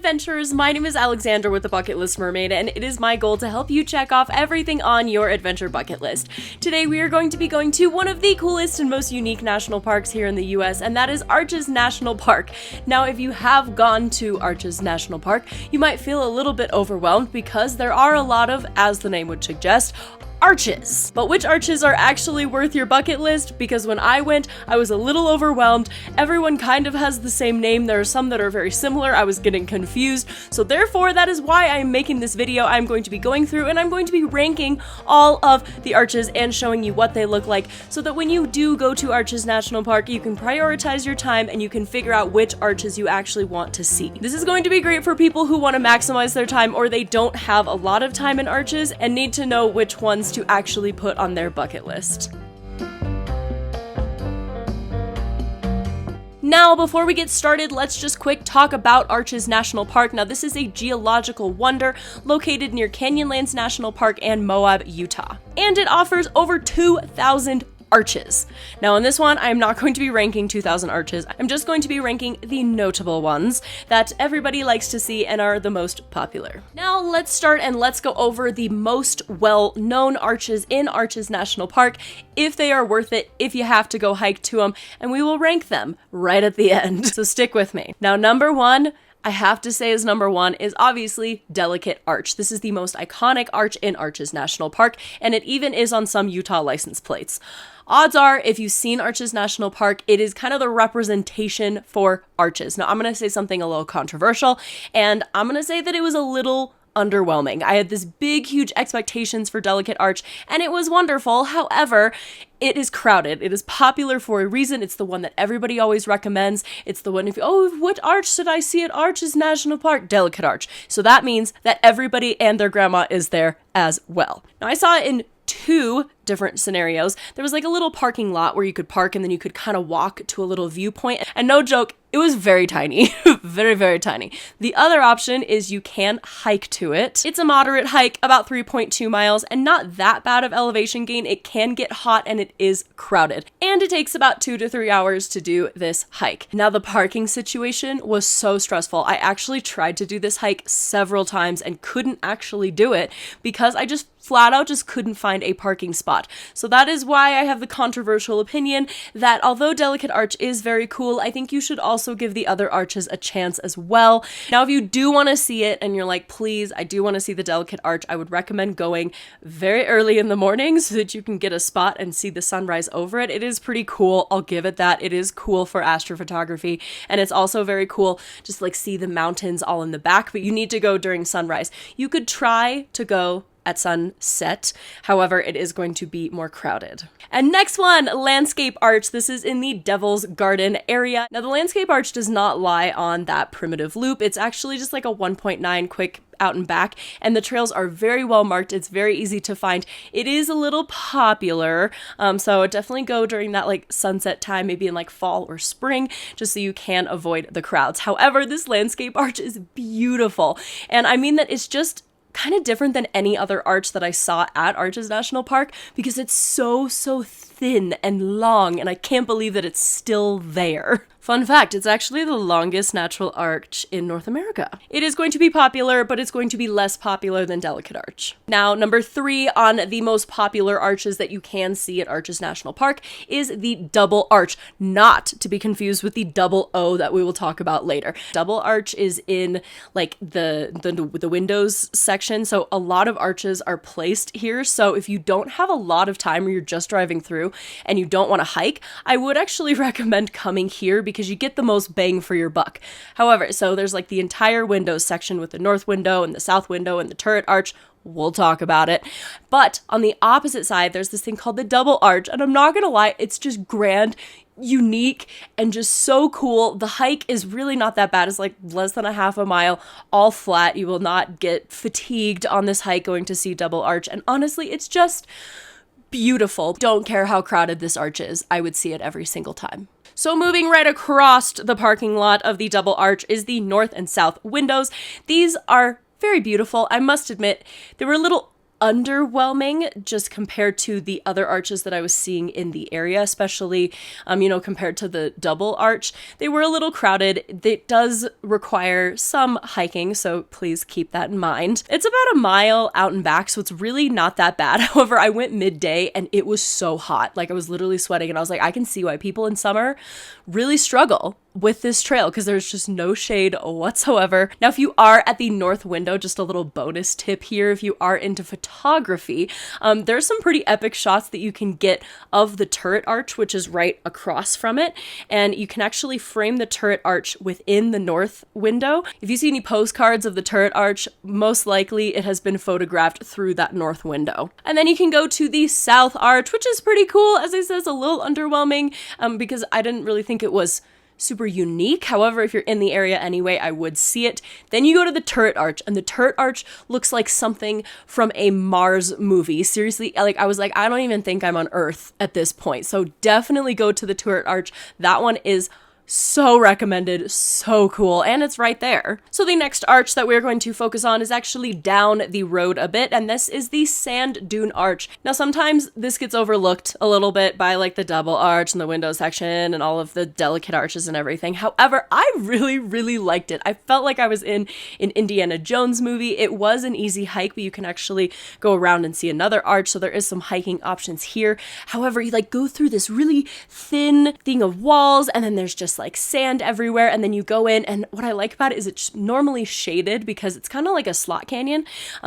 adventurers, my name is Alexandra with the Bucket List Mermaid, and it is my goal to help you check off everything on your adventure bucket list. Today we are going to be going to one of the coolest and most unique national parks here in the US, and that is Arches National Park. Now, if you have gone to Arches National Park, you might feel a little bit overwhelmed because there are a lot of, as the name would suggest, arches. But which arches are actually worth your bucket list? Because when I went, I was a little overwhelmed. Everyone kind of has the same name. There are some that are very similar. I was getting confused. So therefore, that is why I'm making this video. I'm going to be going through and I'm going to be ranking all of the arches and showing you what they look like so that when you do go to Arches National Park, you can prioritize your time and you can figure out which arches you actually want to see. This is going to be great for people who want to maximize their time or they don't have a lot of time in arches and need to know which ones to actually put on their bucket list. Now, before we get started, let's just quick talk about Arches National Park. Now, this is a geological wonder located near Canyonlands National Park and Moab, Utah. And it offers over 2,000 arches. Now in this one, I'm not going to be ranking 2,000 arches. I'm just going to be ranking the notable ones that everybody likes to see and are the most popular. Now let's start and let's go over the most well-known arches in Arches National Park, if they are worth it, if you have to go hike to them, and we will rank them right at the end. So stick with me. Now number one, I have to say is number one is obviously Delicate Arch. This is the most iconic arch in Arches National Park, and it even is on some Utah license plates. Odds are, if you've seen Arches National Park, it is kind of the representation for arches. Now, I'm going to say something a little controversial, and I'm going to say that it was a little underwhelming. I had this big, huge expectations for Delicate Arch, and it was wonderful. However, it is crowded. It is popular for a reason. It's the one that everybody always recommends. It's the one what arch should I see at Arches National Park? Delicate Arch. So that means that everybody and their grandma is there as well. Now, I saw it in two different scenarios. There was like a little parking lot where you could park and then you could kind of walk to a little viewpoint. And no joke, it was very tiny, very, very tiny. The other option is you can hike to it. It's a moderate hike, about 3.2 miles, and not that bad of elevation gain. It can get hot and it is crowded. And it takes about 2 to 3 hours to do this hike. Now, the parking situation was so stressful. I actually tried to do this hike several times and couldn't actually do it because I just flat out just couldn't find a parking spot. So that is why I have the controversial opinion that although Delicate Arch is very cool, I think you should also give the other arches a chance as well. Now, if you do want to see it and you're like, please, I do want to see the Delicate Arch, I would recommend going very early in the morning so that you can get a spot and see the sunrise over it. It is pretty cool. I'll give it that. It is cool for astrophotography, and it's also very cool just like see the mountains all in the back, but you need to go during sunrise. You could try to go at sunset. However, it is going to be more crowded. And next one, Landscape Arch. This is in the Devil's Garden area. Now, the Landscape Arch does not lie on that primitive loop. It's actually just like a 1.9 quick out and back, and the trails are very well marked. It's very easy to find. It is a little popular, so definitely go during that like sunset time, maybe in like fall or spring, just so you can avoid the crowds. However, this Landscape Arch is beautiful, and I mean that it's just kind of different than any other arch that I saw at Arches National Park because it's so thin and long, and I can't believe that it's still there. Fun fact, it's actually the longest natural arch in North America. It is going to be popular, but it's going to be less popular than Delicate Arch. Now, number 3 on the most popular arches that you can see at Arches National Park is the Double Arch, not to be confused with the Double O that we will talk about later. Double Arch is in like the windows section, so a lot of arches are placed here. So if you don't have a lot of time or you're just driving through and you don't want to hike, I would actually recommend coming here because you get the most bang for your buck. However, so there's like the entire windows section with the north window and the south window and the turret arch. We'll talk about it. But on the opposite side, there's this thing called the Double Arch, and I'm not gonna lie, it's just grand, unique, and just so cool. The hike is really not that bad. It's like less than a half a mile, all flat. You will not get fatigued on this hike going to see Double Arch, and honestly, it's just beautiful. Don't care how crowded this arch is. I would see it every single time. So moving right across the parking lot of the Double Arch is the north and south windows. These are very beautiful. I must admit, they were a little underwhelming just compared to the other arches that I was seeing in the area, especially, compared to the double arch. They were a little crowded. It does require some hiking, so please keep that in mind. It's about a mile out and back, so it's really not that bad. However, I went midday and it was so hot. Like, I was literally sweating, and I was like, I can see why people in summer really struggle with this trail because there's just no shade whatsoever. Now, if you are at the north window, just a little bonus tip here, if you are into photography, there's some pretty epic shots that you can get of the turret arch, which is right across from it, and you can actually frame the turret arch within the north window. If you see any postcards of the turret arch, most likely it has been photographed through that north window. And then you can go to the south arch, which is pretty cool. As I said, it's a little underwhelming because I didn't really think it was super unique. However, if you're in the area anyway, I would see it. Then you go to the turret arch, and the turret arch looks like something from a Mars movie. Seriously, like, I was like, I don't even think I'm on Earth at this point. So definitely go to the turret arch. That one is so recommended, so cool, and it's right there. So the next arch that we're going to focus on is actually down the road a bit, and this is the Sand Dune Arch. Now, sometimes this gets overlooked a little bit by like the double arch and the window section and all of the delicate arches and everything. However, I really, really liked it. I felt like I was in an Indiana Jones movie. It was an easy hike, but you can actually go around and see another arch, so there is some hiking options here. However, you like go through this really thin thing of walls, and then there's just like sand everywhere, and then you go in, and what I like about it is it's normally shaded because it's kind of like a slot canyon.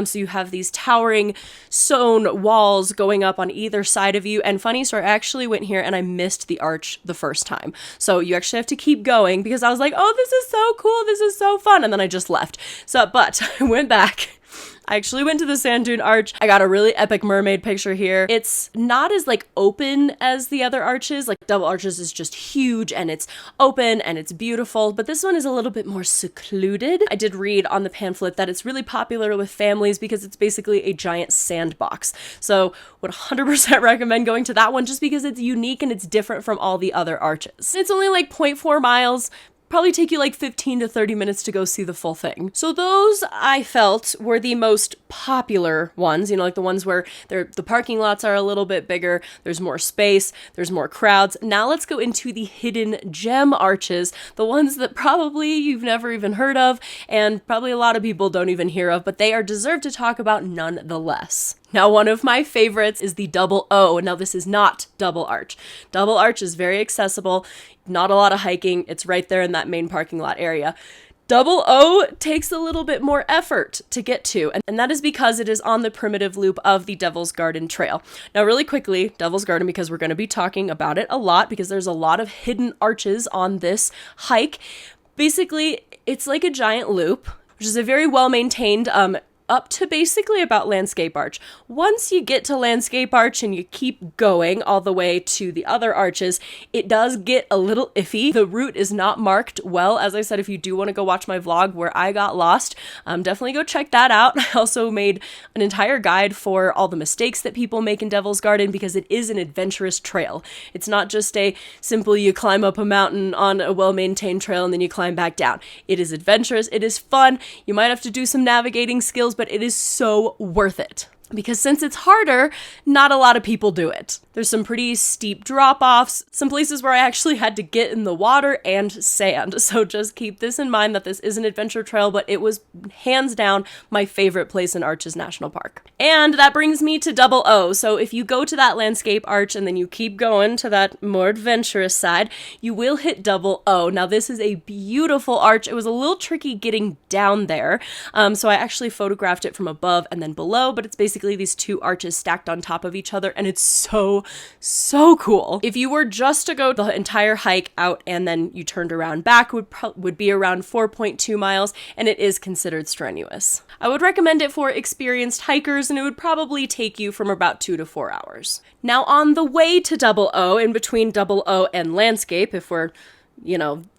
So you have these towering stone walls going up on either side of you. And funny story, I actually went here and I missed the arch the first time. So you actually have to keep going because I was like, oh, this is so cool, this is so fun, and then I just left. But I went back. I actually went to the Sand Dune Arch. I got a really epic mermaid picture here. It's not as like open as the other arches. Like double arches is just huge and it's open and it's beautiful, but this one is a little bit more secluded. I did read on the pamphlet that it's really popular with families because it's basically a giant sandbox. So would 100% recommend going to that one just because it's unique and it's different from all the other arches. It's only like 0.4 miles. Probably take you like 15 to 30 minutes to go see the full thing. So those I felt were the most popular ones, like the ones where the parking lots are a little bit bigger, there's more space, there's more crowds. Now let's go into the hidden gem arches, the ones that probably you've never even heard of and probably a lot of people don't even hear of, but they are deserved to talk about nonetheless. Now, one of my favorites is the Double O. Now, this is not Double Arch. Double Arch is very accessible, not a lot of hiking. It's right there in that main parking lot area. Double O takes a little bit more effort to get to, and that is because it is on the primitive loop of the Devil's Garden Trail. Now, really quickly, Devil's Garden, because we're going to be talking about it a lot, because there's a lot of hidden arches on this hike. Basically, it's like a giant loop, which is a very well-maintained up to basically about Landscape Arch. Once you get to Landscape Arch and you keep going all the way to the other arches, it does get a little iffy. The route is not marked well. As I said, if you do want to go watch my vlog where I got lost, definitely go check that out. I also made an entire guide for all the mistakes that people make in Devil's Garden because it is an adventurous trail. It's not just a simple you climb up a mountain on a well-maintained trail and then you climb back down. It is adventurous, it is fun. You might have to do some navigating skills, but it is so worth it. Because since it's harder, not a lot of people do it. There's some pretty steep drop-offs, some places where I actually had to get in the water and sand. So just keep this in mind that this is an adventure trail, but it was hands down my favorite place in Arches National Park. And that brings me to Double O. So if you go to that Landscape Arch and then you keep going to that more adventurous side, you will hit Double O. Now this is a beautiful arch. It was a little tricky getting down there. So I actually photographed it from above and then below, but it's basically these two arches stacked on top of each other, and it's so cool. If you were just to go the entire hike out and then you turned around back, would be around 4.2 miles, and it is considered strenuous. I would recommend it for experienced hikers, and it would probably take you from about 2 to 4 hours. Now on the way to Double O, in between Double O and Landscape, if we're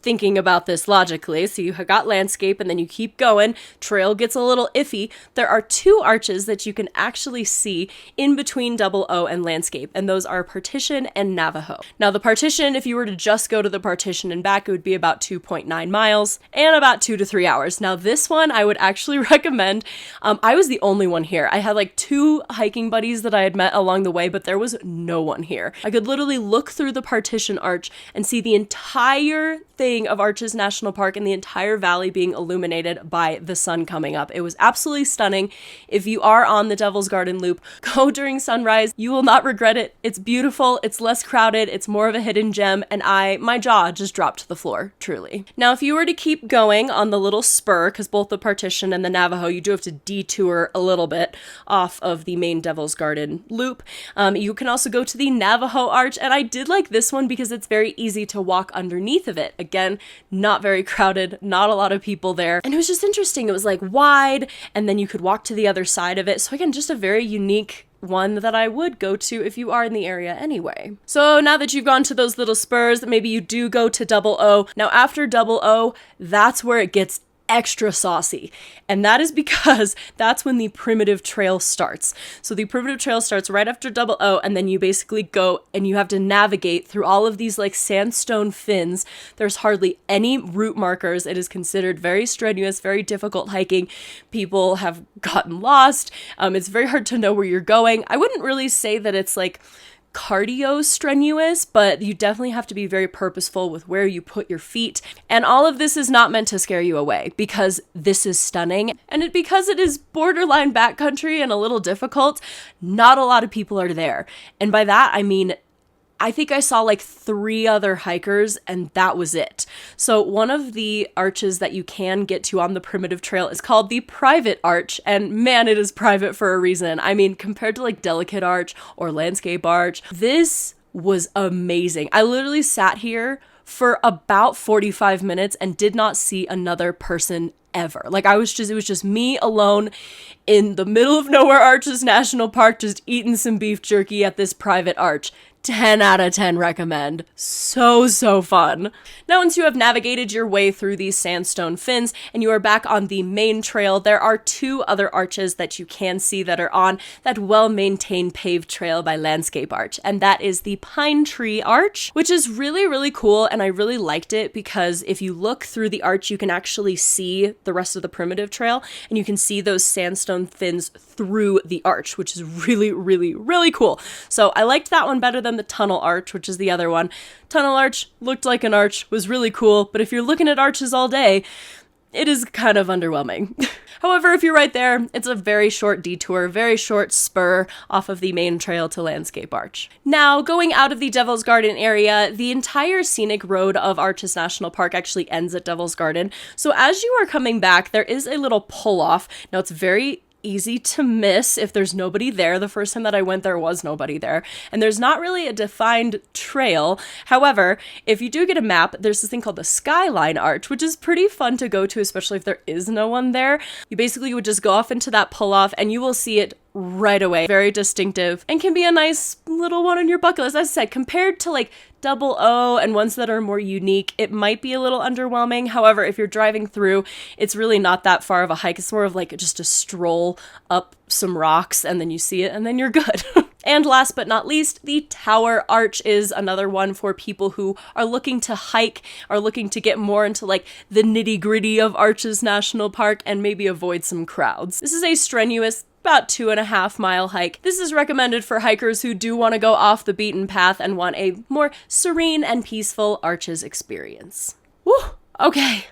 thinking about this logically, so you got landscape and then you keep going, trail gets a little iffy, there are two arches that you can actually see in between Double O and landscape, and those are Partition and Navajo. Now the Partition, if you were to just go to the Partition and back, it would be about 2.9 miles and about 2 to 3 hours. Now this one I would actually recommend. I was the only one here. I had like 2 hiking buddies that I had met along the way, but there was no one here. I could literally look through the Partition arch and see the entire thing of Arches National Park and the entire valley being illuminated by the sun coming up. It was absolutely stunning. If you are on the Devil's Garden Loop, go during sunrise. You will not regret it. It's beautiful. It's less crowded. It's more of a hidden gem. And my jaw just dropped to the floor, truly. Now, if you were to keep going on the little spur, because both the Partition and the Navajo, you do have to detour a little bit off of the main Devil's Garden Loop. You can also go to the Navajo Arch, and I did like this one because it's very easy to walk underneath of it. Again, not very crowded, not a lot of people there. And it was just interesting. It was like wide, and then you could walk to the other side of it. So again, just a very unique one that I would go to if you are in the area anyway. So now that you've gone to those little spurs, maybe you do go to Double O. Now after Double O, that's where it gets extra saucy. And that is because that's when the Primitive Trail starts. So the Primitive Trail starts right after Double O, and then you basically go and you have to navigate through all of these like sandstone fins. There's hardly any route markers. It is considered very strenuous, very difficult hiking. People have gotten lost. It's very hard to know where you're going. I wouldn't really say that it's like cardio strenuous, but you definitely have to be very purposeful with where you put your feet. And all of this is not meant to scare you away, because this is stunning. And because it is borderline backcountry and a little difficult, not a lot of people are there. And by that, I mean, I think I saw like 3 other hikers, and that was it. So one of the arches that you can get to on the Primitive Trail is called the Private Arch, and man, it is private for a reason. I mean, compared to like Delicate Arch or Landscape Arch, this was amazing. I literally sat here for about 45 minutes and did not see another person ever. Like it was just me alone in the middle of nowhere, Arches National Park, just eating some beef jerky at this private arch. 10 out of 10 recommend. So fun. Now, once you have navigated your way through these sandstone fins and you are back on the main trail, there are 2 other arches that you can see that are on that well-maintained paved trail by Landscape Arch, and that is the Pine Tree Arch, which is really cool, and I really liked it because if you look through the arch, you can actually see the rest of the Primitive Trail, and you can see those sandstone fins through the arch, which is really cool. So I liked that one better than the Tunnel Arch, which is the other one. Tunnel Arch looked like an arch, was really cool, but if you're looking at arches all day, it is kind of underwhelming. However, if you're right there, it's a very short detour, very short spur off of the main trail to Landscape Arch. Now, going out of the Devil's Garden area, the entire scenic road of Arches National Park actually ends at Devil's Garden. So as you are coming back, there is a little pull-off. Now, it's very easy to miss if there's nobody there. The first time that I went, there was nobody there, and there's not really a defined trail. However, if you do get a map, there's this thing called the Skyline Arch, which is pretty fun to go to, especially if there is no one there. You basically would just go off into that pull-off and you will see it right away. Very distinctive and can be a nice little one on your bucket list. As I said, compared to like Double O and ones that are more unique, it might be a little underwhelming. However, if you're driving through, it's really not that far of a hike. It's more of like just a stroll up some rocks and then you see it and then you're good. And last but not least, the Tower Arch is another one for people who are looking to hike, are looking to get more into like the nitty-gritty of Arches National Park and maybe avoid some crowds. This is a strenuous about 2.5 mile hike. This is recommended for hikers who do want to go off the beaten path and want a more serene and peaceful Arches experience. Woo! Okay.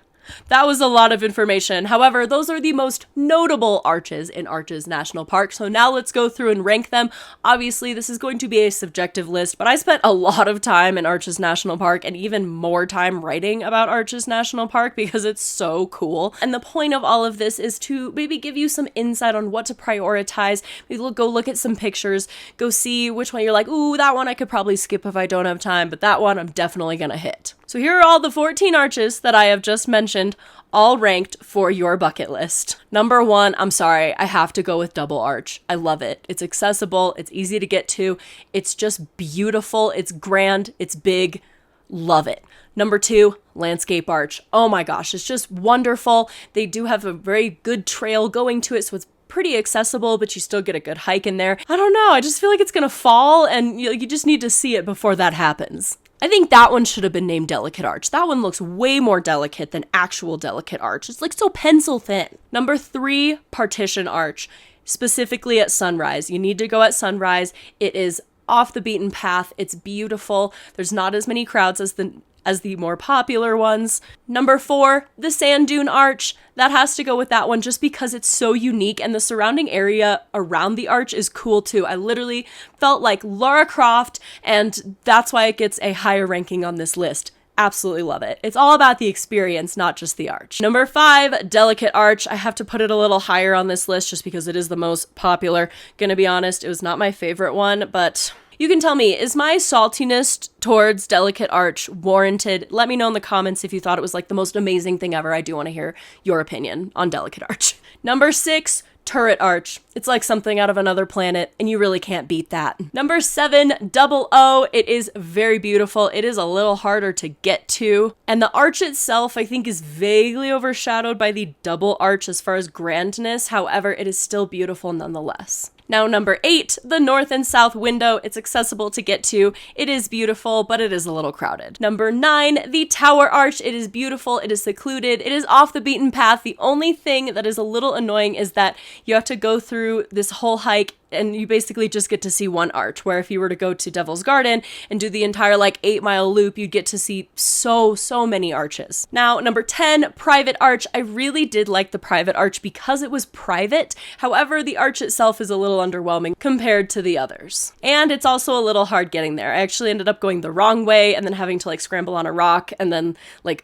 That was a lot of information. However, those are the most notable arches in Arches National Park. So now let's go through and rank them. Obviously, this is going to be a subjective list, but I spent a lot of time in Arches National Park and even more time writing about Arches National Park because it's so cool. And the point of all of this is to maybe give you some insight on what to prioritize. Maybe go look at some pictures, go see which one you're like, ooh, that one I could probably skip if I don't have time, but that one I'm definitely gonna hit. So here are all the 14 arches that I have just mentioned, all ranked for your bucket list. Number 1, I'm sorry, I have to go with Double Arch. I love it. It's accessible, it's easy to get to, it's just beautiful, it's grand, it's big. love it. Number 2, Landscape Arch. Oh my gosh, it's just wonderful. They do have a very good trail going to it, so it's pretty accessible, but you still get a good hike in there. I don't know, I just feel like it's gonna fall, and you just need to see it before that happens. I think that one should have been named Delicate Arch. That one looks way more delicate than actual Delicate Arch. It's like so pencil thin. Number 3, Partition Arch. Specifically at sunrise. You need to go at sunrise. It is off the beaten path. It's beautiful. There's not as many crowds as the more popular ones. Number 4, the Sand Dune Arch. That has to go with that one just because it's so unique, and the surrounding area around the arch is cool too. I literally felt like Lara Croft, and that's why it gets a higher ranking on this list. Absolutely love it. It's all about the experience, not just the arch. Number 5, Delicate Arch. I have to put it a little higher on this list just because it is the most popular. Gonna be honest, it was not my favorite one, but you can tell me, is my saltiness towards Delicate Arch warranted? Let me know in the comments if you thought it was like the most amazing thing ever. I do want to hear your opinion on Delicate Arch. Number 6, Turret Arch. It's like something out of another planet, and you really can't beat that. Number 7, Double O. It is very beautiful. It is a little harder to get to, and the arch itself, I think, is vaguely overshadowed by the Double Arch as far as grandness. However, it is still beautiful nonetheless. Now, number 8, the North and South Window. It's accessible to get to. It is beautiful, but it is a little crowded. Number 9, the Tower Arch. It is beautiful. It is secluded. It is off the beaten path. The only thing that is a little annoying is that you have to go through this whole hike and you basically just get to see one arch, where if you were to go to Devil's Garden and do the entire 8-mile loop, you'd get to see so many arches. Now, number 10, Private Arch. I really did like the Private Arch because it was private. However, the arch itself is a little underwhelming compared to the others. And it's also a little hard getting there. I actually ended up going the wrong way and then having to scramble on a rock and then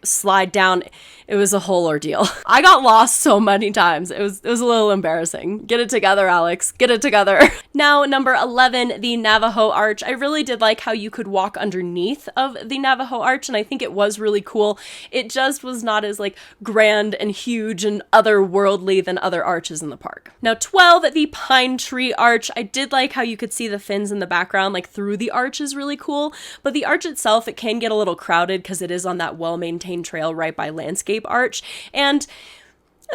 slide down. It was a whole ordeal. I got lost so many times. It was a little embarrassing. Get it together, Alex. Get it together. Now, number 11, the Navajo Arch. I really did like how you could walk underneath of the Navajo Arch, and I think it was really cool. It just was not as grand and huge and otherworldly than other arches in the park. Now, 12, the Pine Tree Arch. I did like how you could see the fins in the background, through the arch is really cool, but the arch itself, it can get a little crowded because it is on that well-maintained trail right by Landscape Arch, and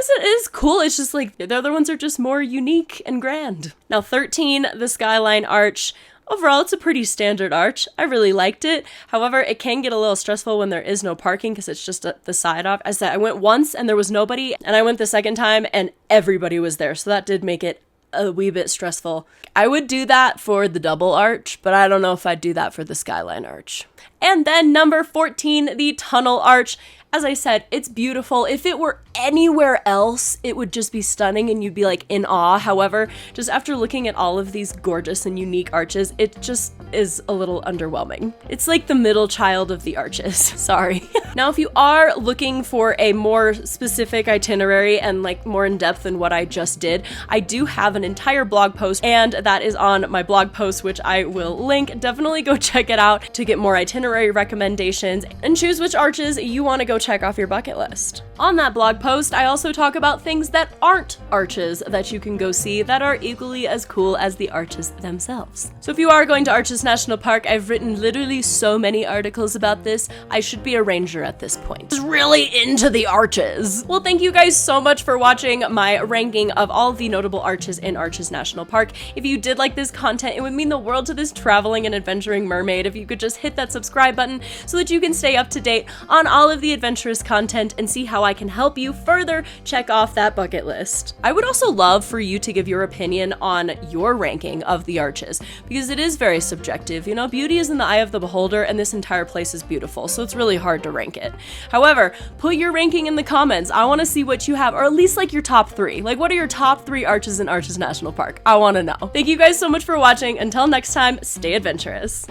it is cool. It's just the other ones are just more unique and grand. Now, 13, the Skyline Arch. Overall, it's a pretty standard arch. I really liked it. However, it can get a little stressful when there is no parking because it's just the side off. As I said, I went once and there was nobody, and I went the second time and everybody was there. So that did make it a wee bit stressful. I would do that for the Double Arch, but I don't know if I'd do that for the Skyline Arch. And then number 14, the Tunnel Arch. As I said, it's beautiful. If it were anywhere else, it would just be stunning and you'd be in awe. However, just after looking at all of these gorgeous and unique arches, it just is a little underwhelming. It's the middle child of the arches. Sorry. Now, if you are looking for a more specific itinerary and more in depth than what I just did, I do have an entire blog post, and that is on my blog post, which I will link. Definitely go check it out to get more itinerary recommendations and choose which arches you want to go check off your bucket list. On that blog post, I also talk about things that aren't arches that you can go see that are equally as cool as the arches themselves. So if you are going to Arches National Park, I've written literally so many articles about this. I should be a ranger at this point. Just really into the arches. Well, thank you guys so much for watching my ranking of all the notable arches in Arches National Park. If you did like this content, it would mean the world to this traveling and adventuring mermaid if you could just hit that subscribe button so that you can stay up to date on all of the adventurous content and see how I can help you further check off that bucket list. I would also love for you to give your opinion on your ranking of the arches, because it is very subjective. Beauty is in the eye of the beholder, and this entire place is beautiful, so it's really hard to rank it. However, put your ranking in the comments. I want to see what you have, or at least your top 3. What are your top 3 arches in Arches National Park? I want to know. Thank you guys so much for watching. Until next time, stay adventurous.